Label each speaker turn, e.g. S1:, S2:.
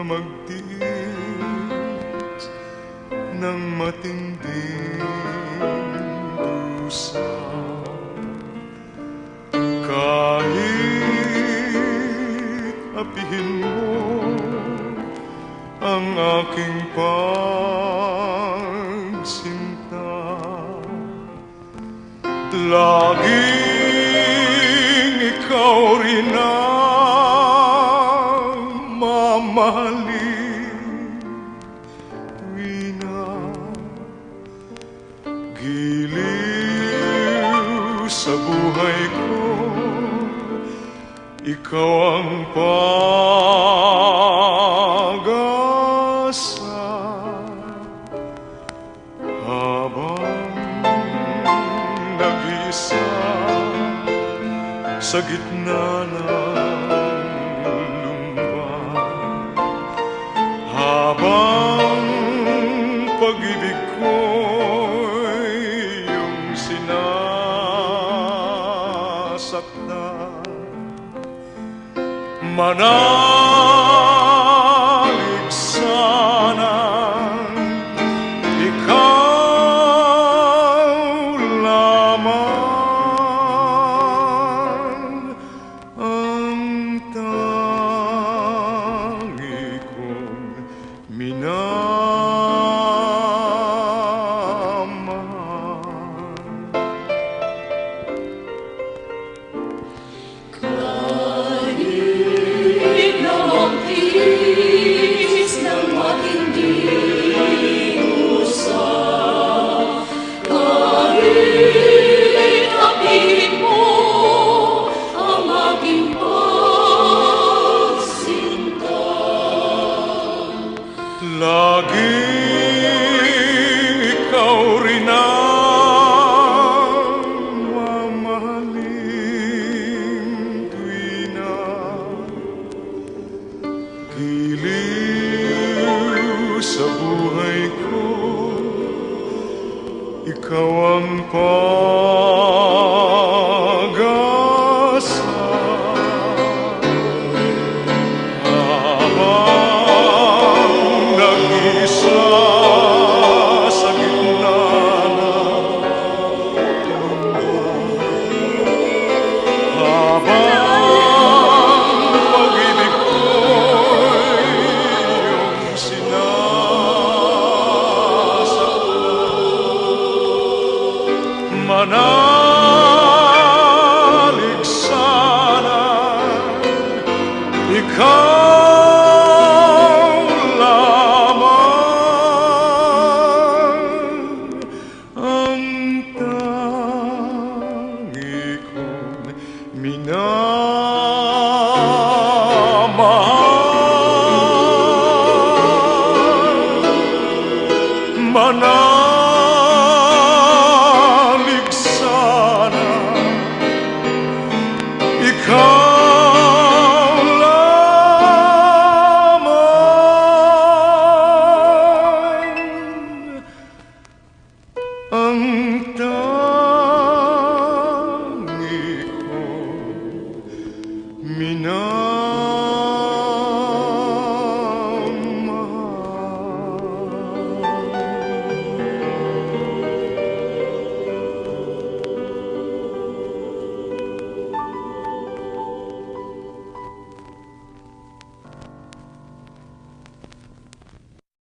S1: magtiis ng matinding dusa. Kahit apihin mo ang aking pagsinta, laging ikaw rin ang mamahalin. Tuwina giliw sa buhay ko, ikaw ang pag-asa. Habang nag-iisa sa gitna ng lumba, habang pag-ibig ko'y iyong sinasaktan, manalig sanang ikaw lamang ang tangi kong minamahal.
S2: Kahit na magtiis ng matinding dusa, kahit apihin mo ang aking pagsinta,
S1: laging ikaw rin ang mamahalin. Tuwina giliw sa buhay ko, ikaw ang pag-asa. Habang nag-iisa sa gitna ng lumba, habang pag-ibig ko'y iyong sinasaktan, manalig sana ikaw lamang ang tangi kong minamahal. Manalig sana ikaw lamang ang tangi kong minamahal.